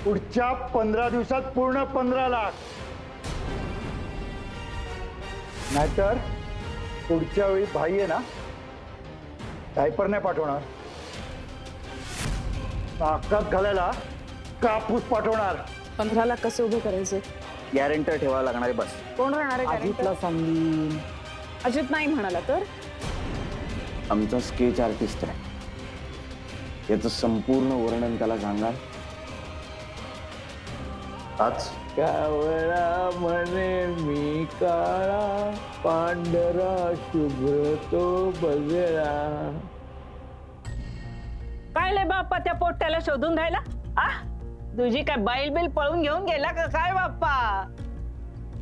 पुढच्या 15 दिवसात पूर्ण 15 लाख, नाहीतर पुढच्या वेळी भाई आहे ना डायपर नाही पाठवणार, नाकात घालायला कापूस पाठवणार. 15 लाख कसे उभे करायचे? गॅरंटर ठेवावं लागणार आहे बस. कोण राहणार आहे guarantor? अजितला सांगीन. अजित नाही म्हणाला तर? आमचा स्केच आर्टिस्ट आहे, याचं संपूर्ण वर्णन त्याला सांगाल. आज कावळा म्हणे मी काळा, पांढरा शुभ्र तो बगळा. काय लय बाप्पा त्या पोट्याला शोधून राहिला? आ तुझी काय बैल बिल पळून घेऊन गेला का काय बाप्पा?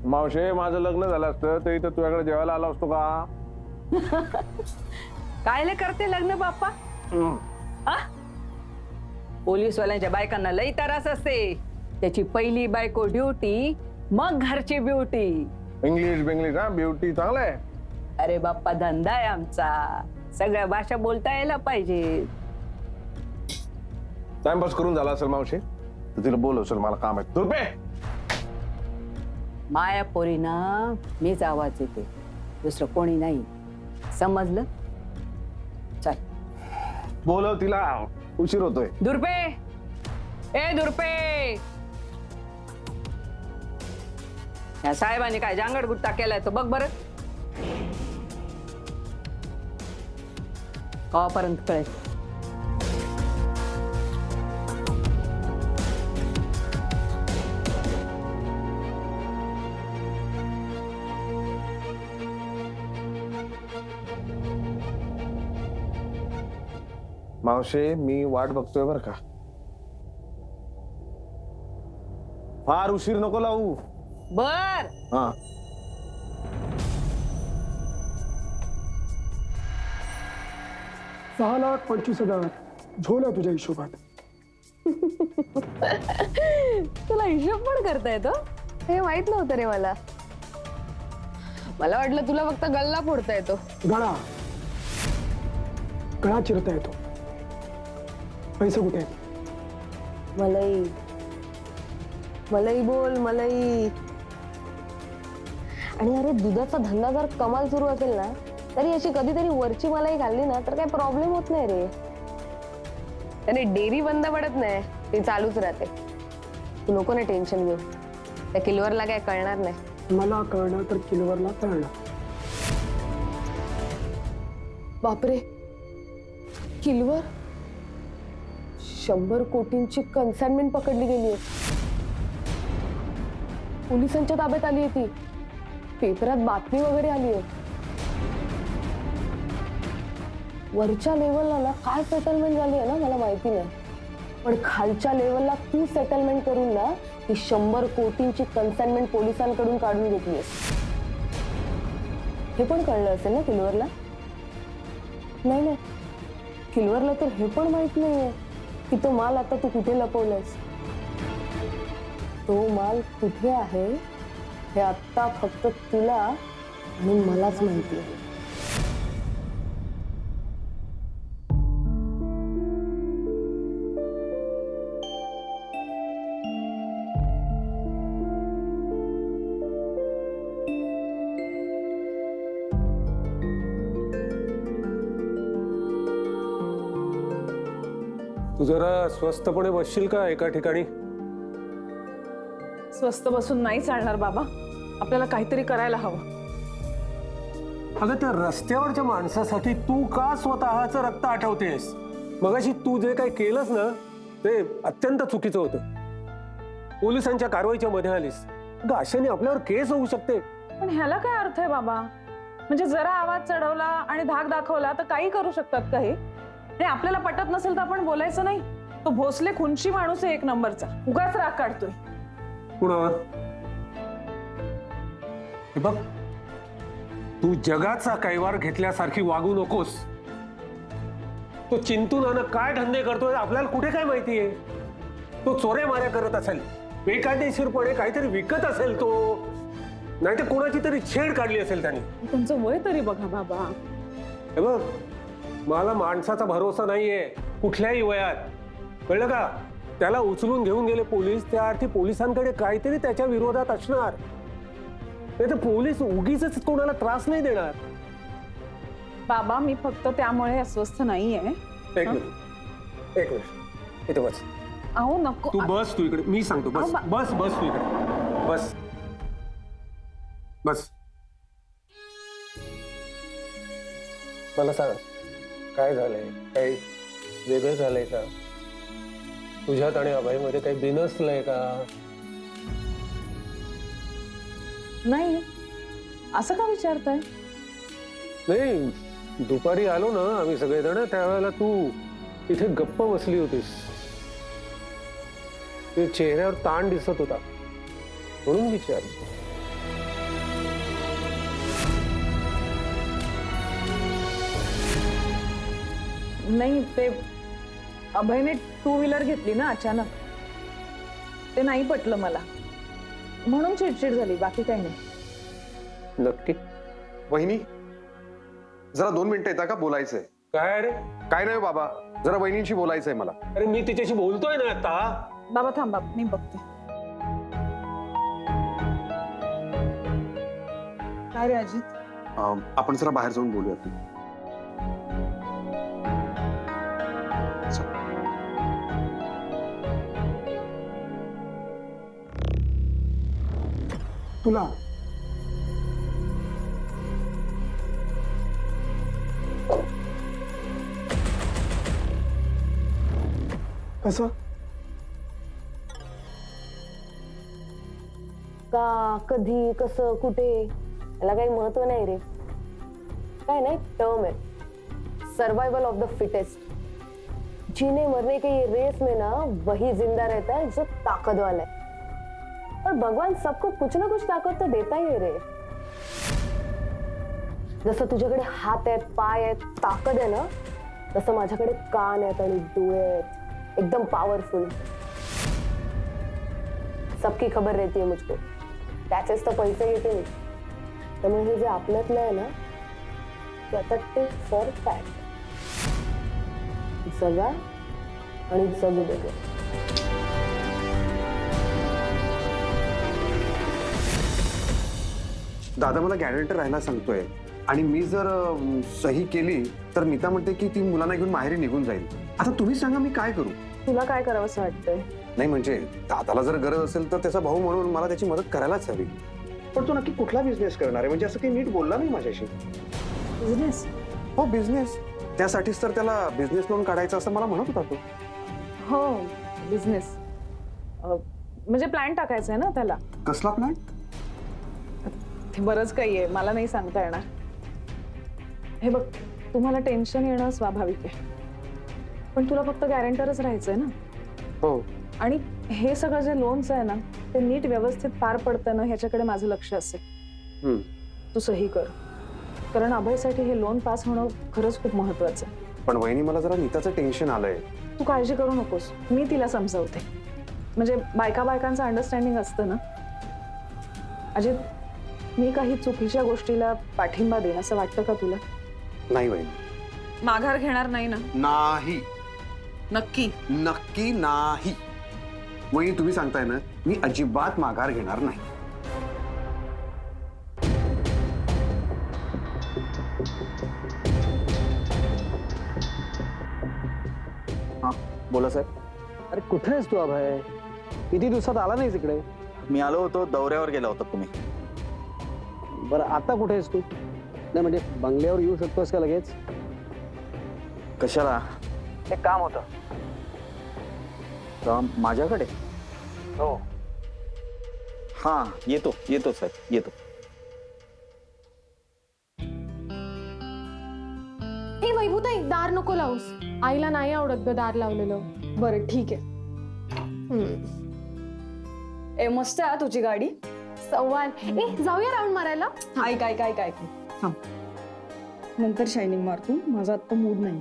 मावशे, माझं लग्न झालं असतं तर इथं तुझ्याकडे जेवायला आला असतो का? काय लय करते लग्न बाप्पा? आ पोलीसवाल्यांच्या बायकांना लई त्रास असते. त्याची पहिली बायको ड्युटी, मग घरची ब्युटी. इंग्लिश बिंग्लिश हा, ब्युटी चांगलं आहे. अरे बाप्पा धंदा आहे आमचा, सगळ्या भाषा बोलता यायला पाहिजे. टाइमपास करून झाला असेल मावशी, तर तिला बोलव, मला काम आहे. तुरपे माया पोरीना मीच आवाज येते, दुसरं कोणी नाही, समजलं? चल बोलव तिला, उशीर होतोय. दुर्पे, ए दुर्पे, या साहेबांनी काय जांगड गुट्टा केलाय तो बघ बरं. कवापर्यंत कळेल? मावशे, मी वाट बघतोय बर का. फार उशीर नको लावू. बर हा, 6,25,000 झोल आहे तुझ्या हिशोबात. तुला हिशोब पण करता येतो? हे माहित नव्हतं रे मला. मला वाटलं तुला फक्त गल्ला फोडता येतो. गळा गळा चिरता येतो. पैसे कुठे आहेत? मलाई मलाई बोल मलाई. आणि अरे दुधाचा धंदा जर कमाल सुरू असेल ना, तरी अशी कधीतरी वरची मलाई खाल्ली ना तर काही प्रॉब्लेम होत नाही रे. त्याने डेअरी बंद पडत नाही, ती चालूच राहते. तू नको ना टेन्शन घेऊ, त्या किलवरला काय कळणार नाही. मला कळणार तर किलवरला कळणार. बापरे, किलवर 100 कोटींची कन्साइनमेंट पकडली गेली आहे. पोलिसांच्या ताब्यात आली आहे ती. पेपरात बातमी वगैरे आली आहे. वरच्या लेवलला ना काय सेटलमेंट झाली आहे ना मला माहिती नाही, पण खालच्या लेवलला तू सेटलमेंट करून ना ती 100 कोटींची कन्साइनमेंट पोलिसांकडून काढून घेतली. हे पण कळलं असेल ना किलवरला? नाही नाही, किलवरला तर हे पण माहित नाहीये की तो माल आता तू कुठे लपवलायस. तो माल कुठे आहे हे आता फक्त तुला आणि मलाच माहिती आहे. तू जरा स्वस्तपणे बसशील का एका ठिकाणी? स्वस्त बसून नाही चालणार बाबा, आपल्याला काहीतरी करायला हवं. अगं त्या रस्त्यावरच्या माणसासाठी तू का स्वतःचं रक्त आठवतेस? मगाशी तू जे काही केलंस ना ते अत्यंत चुकीचं होतं. पोलिसांच्या कारवाईच्या मध्ये आलीस. अगं अशाने आपल्यावर केस होऊ शकते. पण ह्याला काय अर्थ आहे बाबा? म्हणजे जरा आवाज चढवला आणि धाक दाखवला तर काही करू शकतात काही. आणि आपल्याला पटत नसेल तर आपण बोलायचं नाही. तो भोसले खुनशी माणूस आहे एक नंबरचा, उगाच राग काढतोय. कुणावर? हे बघ, तू जगाचा कैवार घेतल्यासारखी वागू नकोस. तो चिंतू नाना काय धंदे करतोय आपल्याला कुठे काय माहितीये? तो चोऱ्या माऱ्या करत असेल, बेकायदेशीरपणे काहीतरी विकत असेल तो, नाहीतर कोणाची तरी छेड काढली असेल त्याने. त्यांचं वय तरी बघा बाबा. हे बघ, मला माणसाचा भरोसा नाहीये कुठल्याही वयात, कळलं का? त्याला उचलून घेऊन गेले पोलीस, त्या अर्थी पोलिसांकडे काहीतरी त्याच्या विरोधात असणार. नाही तर पोलीस उगीच कोणाला त्रास नाही देणार. बाबा मी फक्त त्यामुळे अस्वस्थ नाहीये. एक मिनिट इथे बस. अहो नको. तू बस, तू इकडे, मी सांगतो. बस बस बस तू इकडे बस बस. मला सांग, काय झालंय? काही वेगळं झालंय का? तुझ्यात आणि अभयमध्ये काही बिनसलंय का? नाही, असं का विचारताय? नाही, दुपारी आलो ना आम्ही सगळेजण, त्यावेळेला तू इथे गप्प बसली होतीस. ते चेहऱ्यावर ताण दिसत होता, म्हणून विचार. नाही, ते अभयने 2 व्हीलर घेतली ना अचानक, ते नाही पटलं मला, म्हणून चिडचिड झाली, बाकी काही नाही. नक्की? वहिनी जरा 2 मिनिटं येता का? बोलायचंय. काय रे? काय नाही बाबा, जरा वहिनींशी बोलायचंय मला. अरे मी तिच्याशी बोलतोय ना आता. बाबा थांबा, मी बघते. काय रे अजित? आपण जरा बाहेर जाऊन बोलूयात. तुला कसं? का, कधी, कसं, कुठे, याला काही महत्व नाही रे. काय नाही, टर्म है, सर्वाइवल ऑफ द फिटेस्ट. जीने मरने के ये रेस में ना वही जिंदा रहता है जो ताकत वाला है. और भगवान सबको कुछ ना कुछ ताकत तो देता ही है रे. जसं तुझ्याकडे हात आहेत, पाय आहेत, ताकद आहे ना, तसं माझ्याकडे कान आहेत आणि डोळे आहेत, एकदम पावरफुल. सबकी खबर रहती है मुझको, त्याचेच तर पैसे घेते मी. त्यामुळे हे जे आपल्यातलं आहे ना, ते आता टिक फॉर टॅट. जगा आणि जगू दे. दादा मला गॅरंटर राहायला सांगतोय, आणि मी जर सही केली तर नीता म्हणते की ती मुलांना घेऊन माहेरी निघून जाईल. आता तुम्ही सांगा मी काय करू? तुला काय करावं असं वाटतंय? नाही म्हणजे दादाला जर गरज असेल तर त्याचा भाऊ म्हणून मला त्याची मदत करायलाच हवी. पण तो नक्की कुठला बिझनेस करणार आहे? म्हणजे असं काही नीट बोलला नाही माझ्याशी. बिझनेस? हो बिझनेस. त्यासाठीच तर त्याला बिझनेस लोन काढायचं असं मला म्हणत होता तो. हो बिझनेस, म्हणजे प्लॅन टाकायचा आहे ना त्याला. कसला प्लॅन? ते बरंच काही आहे, मला नाही सांगता येणार. हे बघ, तुम्हाला टेन्शन येणं स्वाभाविक आहे, पण तुला फक्त गॅरंटरच राहायचंय ना. हो. आणि हे सगळं जे लोन्स आहे ना, ते नीट व्यवस्थित पार पडतं ना, ह्याच्याकडे माझं लक्ष असेल. तू सही कर, कारण अभयसाठी हे लोन पास होणं खरंच खूप महत्वाचं आहे. पण वहिनी मला जरा नीताचं टेन्शन आलंय. तू काळजी करू नकोस, मी तिला समजावते. म्हणजे बायकांचं अंडरस्टँडिंग असतं ना. अजित, मी काही चुकीच्या गोष्टीला पाठिंबा देईन असं वाटतं का तुला? नाही वहिनी. माघार घेणार नाही ना? नाही. नक्की? नक्की नाही. वहिनी तुम्ही सांगताय ना, मी अजिबात माघार घेणार नाही. बोला साहेब. अरे कुठे आहेस तू अभय? किती दिवसात आला नाहीस इकडे? मी आलो होतो, दौऱ्यावर गेला होता तुम्ही. बरं आता कुठे आहेस तू? नाही म्हणजे बंगल्यावर येऊ शकतोस का लगेच? कशाला? एक काम होतं. काम माझ्याकडे? हो. हा, येतो साहेब, येतो. ए वैभूताई, दार नको लावूस. आईला नाही आवडत ग दार लावलेलं. बरं ठीक आहे. ए मस्त आहे तुझी गाडी. सव्वान. ए जाऊया राऊंड मारायला. काय नंतर शायनिंग मार तू, माझा आता मूड नाही.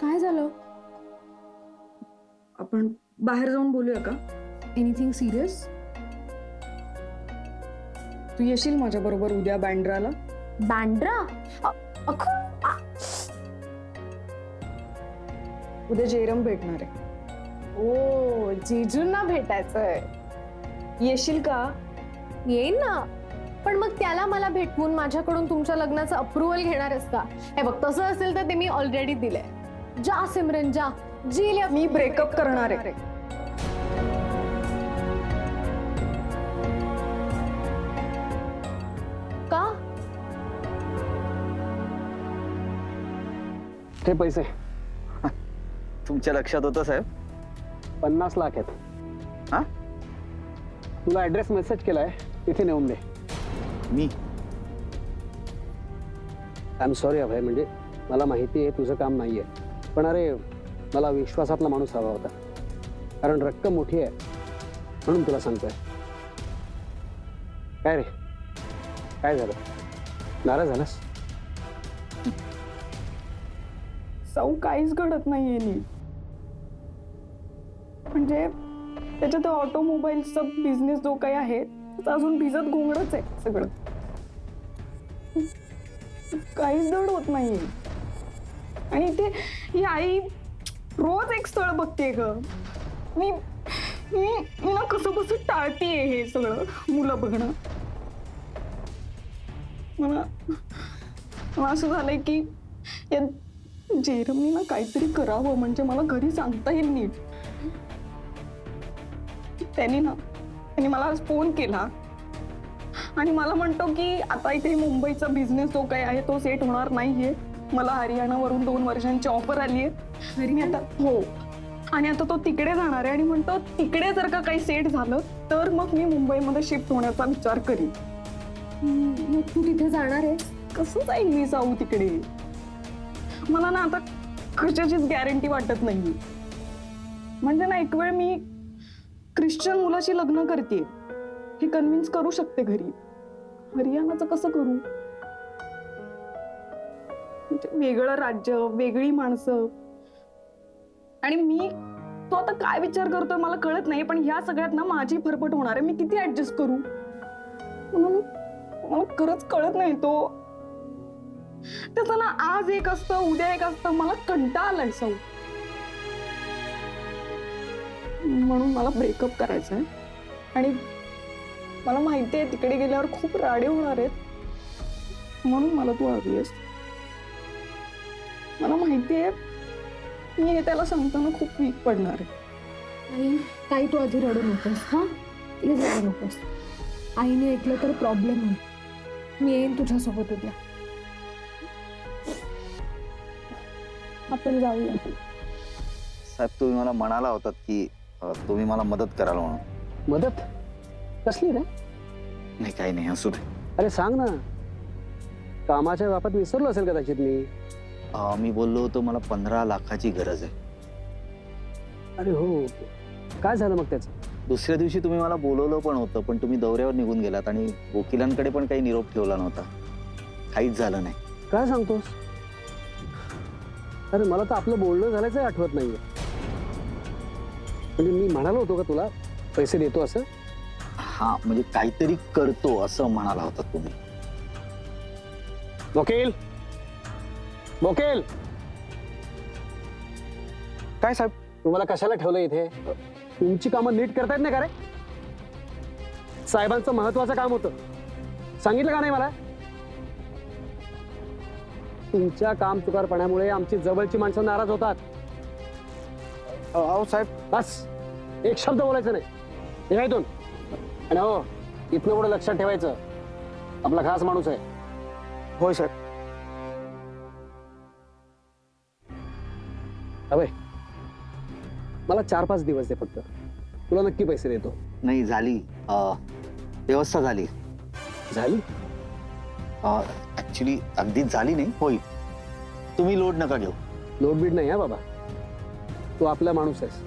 काय झालं? आपण बाहेर जाऊन बोलूया का? Anything serious? तू येशील माझ्या बरोबर उद्या बँड्राला? बँड्रा? उद्या जेरम भेटणार आहे. ओ जीजूंना भेटायचंय. येशील का? येईन ना, पण मग त्याला मला भेटवून माझ्याकडून तुमच्या लग्नाचं अप्रुव्हल घेणारच का? हे बघ, तसं असेल तर ते मी ऑलरेडी दिलंय. जा सिमरन जा, जी मी ब्रेकअप करणार आहे. का? हे पैसे तुमच्या लक्षात होतं साहेब? 50 लाख आहेत. हा? तुला ऍड्रेस मेसेज केलाय, तिथे नेऊन दे. मी आय एम सॉरी अभय, म्हणजे मला माहिती आहे तुझं काम नाहीये, पण अरे मला विश्वासातला माणूस हवा होता, कारण रक्कम मोठी आहे म्हणून तुला सांगतोय. काय रे, काय झालं? नाराज झालास? सौ काहीच घडत नाहीये नीट. म्हणजे त्याच्यात ऑटोमोबाईलचा बिझनेस जो काही आहे त्याचं अजून भिजत घोंगडच आहे सगळं. काहीच धड होत नाहीये. आणि ते ही आई रोज एक स्थळ बघते ग. मी मी मी ना कसं कसं टाळतेय हे सगळं मुलं बघणं. मला असं झालंय की या जेरमनी ना काहीतरी करावं, म्हणजे मला घरी सांगता येईल नीट. त्यांनी मला आज फोन केला आणि मला म्हणतो की आता इथे मुंबईचा बिझनेस जो काही आहे तो सेट होणार नाहीये. मला हरियाणावरून 2 वर्षांची ऑफर आली आहे. मी आता हो, आणि आता तो तिकडे जाणार आहे आणि म्हणतो तिकडे जर का काही सेट झालं तर मग मी मुंबईमध्ये शिफ्ट होण्याचा विचार करीन. मग तू तिथे जाणार आहे? कसं जाईल मी जाऊ तिकडे? मला ना आता कशाचीच गॅरंटी वाटत नाही. म्हणजे ना एक वेळ मी ख्रिश्चन मुलाशी लग्न करते हे कन्व्हिन्स करू शकते घरी. हरियाणाचं कसं करू? म्हणजे वेगळं राज्य, वेगळी माणसं, आणि मी तो आता काय विचार करतोय मला कळत नाही. पण ह्या सगळ्यात ना माझी फरफट होणार आहे. मी किती ऍडजस्ट करू मला खरंच कळत नाही. तो त्याचं ना आज एक असतं, उद्या एक असतं. मला कंटाळा आलाय सौ. म्हणून मला ब्रेकअप करायचं आहे. आणि मला माहिती आहे तिकडे गेल्यावर खूप राडे होणार आहेत, म्हणून मला तू हवी आहेस. मला माहिती आहे मी हे त्याला सांगताना खूप वीक पडणार आहे. काही तू आधी रडू नकोस. हा, प्लीज रडू नकोस. आईने ऐकलं तर प्रॉब्लेम होईल. मी येईन तुझ्यासोबत उद्या. आपण जाऊया. साहेब, तुम्ही मला म्हणाला होतात की तुम्ही मला मदत कराल म्हणून. मदत कसली रे? नाही, काही नाही, असू दे. अरे सांग ना, कामाच्या बाबत विसरलो असेल कदाचित मी. मी बोललो होतो मला 15 लाखाची गरज आहे. अरे हो, काय झालं मग त्याचं? दुसऱ्या दिवशी तुम्ही मला बोलवलं पण होतं, पण तुम्ही दौऱ्यावर निघून गेलात आणि वकिलांकडे पण काही निरोप ठेवला नव्हता. काहीच झालं नाही. काय सांगतोस? अरे मला तर आपलं बोलणं झाल्याचं आठवत नाहीये. म्हणजे मी म्हणालो होतो का तुला पैसे देतो असं? हा, म्हणजे काहीतरी करतो असं म्हणाला होता तुम्ही. वकील, वकील, काय साहेब? तुम्हाला कशाला ठेवलं इथे? तुमची कामं नीट करतायत नाही का रे? साहेबांचं महत्वाचं काम होतं, सांगितलं का नाही मला? तुमच्या काम चुकारपणामुळे आमची जवळची माणसं नाराज होतात. अहो साहेब, बस, एक शब्द बोलायचं नाही. हे इथून. आणि हो, इथनं पुढे लक्षात ठेवायचं, आपला खास माणूस आहे. होय साहेब. अबे, मला 4-5 दिवस दे फक्त, तुला नक्की पैसे देतो. नाही, झाली व्यवस्था झाली. झाली? ऍक्च्युली अगदीच झाली नाही, होईल. तुम्ही लोड नका घेऊ. लोडबीड नाही हा बाबा, तू आपला माणूस आहेस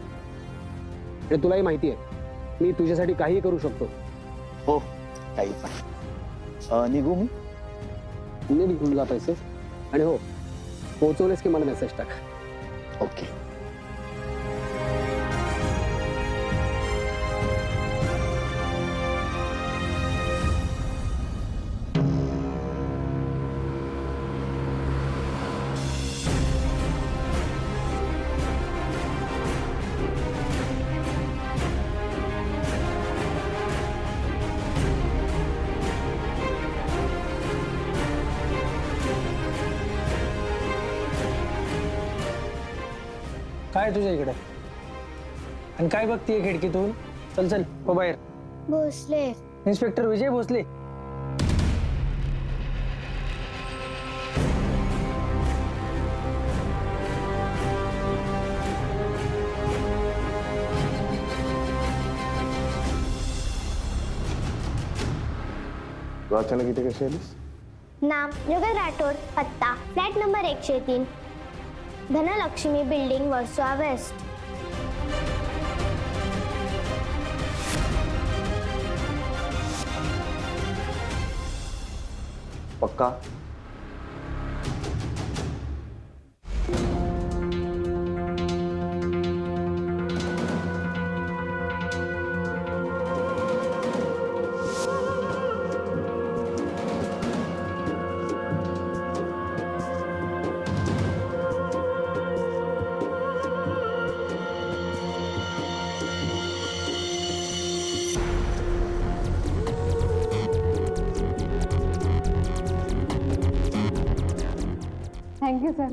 आणि तुलाही माहिती आहे मी तुझ्यासाठी काही करू शकतो. हो, काही पण. निघू मी? मी निघून जा पैसे. आणि हो, पोहोचवलेस की मला मेसेज टाक. ओके. काय तुझ्या इकडे आणि काय बघतीये खिडकीतून? चल चल हो बाहेर. भोसले. इन्स्पेक्टर विजय भोसले. तू अचानक इथे कशी आलीस? नाम जगत राठोड. पत्ता flat number 103, Dhanlakshmi building, Versova west. पक्का? Thank you sir.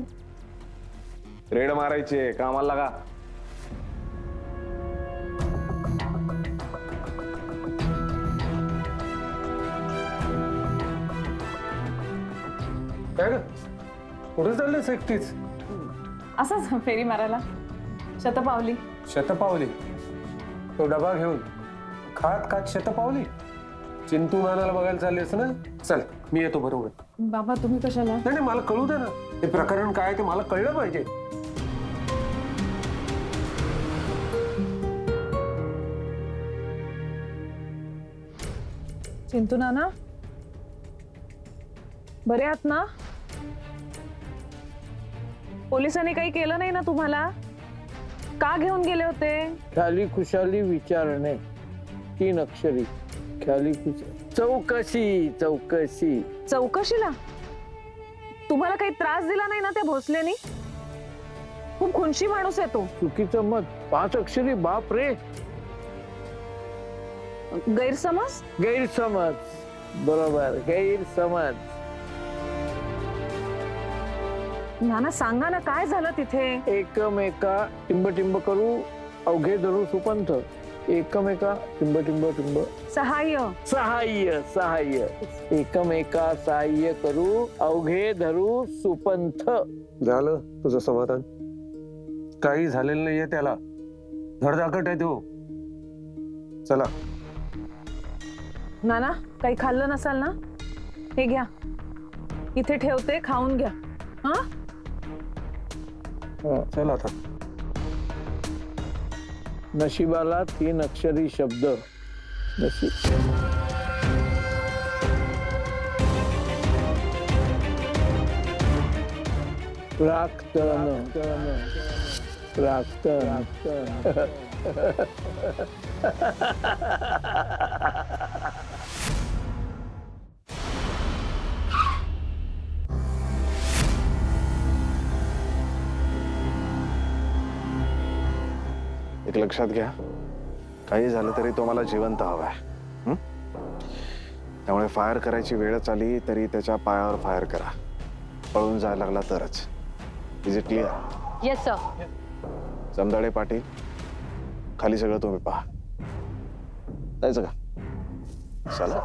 रेड मारायची कामाला लागा. काय ग कुठे चाललेस एकटीच? असंच फेरी मारायला. शतपावली. शतपावली? तो डबा घेऊन खात खात शतपावली? चिंतू नानाला बघायला चाललेस ना? चल मी येतो बरोबर. बाबा तुम्ही कशाला? नाही नाही मला कळू दे ना, हे प्रकरण काय ते मला कळलं पाहिजे. चिंतू नाना बरे आहात ना? पोलिसांनी काही केलं नाही ना तुम्हाला? का घेऊन गेले होते? खाली खुशाली विचारणे, 3 अक्षरी. खाली चौकशी. चौकशी. चौकशीला? तुम्हाला काही त्रास दिला नाही ना त्या भोसलेनी? खूप खुनशी माणूस आहे तो. चुकीचं मत. 5 अक्षरी. बाप रे. गैरसमज. गैरसमज. बरोबर, गैरसमज. नाना सांगा ना काय झालं तिथे? एकमेका टिंब करू अवघे धरू सुपंथ. एकमेका टिंब सहाय्य. सहाय्य. सहाय्य. एकमेका सहाय्य करू अवघे धरू सुपंथ. झालं तुझं समाधान? काही झालेलं नाहीये त्याला, धडधाकट आहे तो. चला. नाना काही खाल्लं नसाल ना? हे घ्या, इथे ठेवते, खाऊन घ्या. हा चल आता. नशिबाला 3 अक्षरी शब्द. नशीब. प्राक्तन. एक लक्षात घ्या, काही झालं तरी तो मला जिवंत हवाय. त्यामुळे फायर करायची वेळच आली तरी त्याच्या पायावर फायर करा. पळून जायला लागला तरच. Is it clear? Yes sir. Jamdade Patil, खाली सगळं तुम्ही पहा. जायचं का? चला.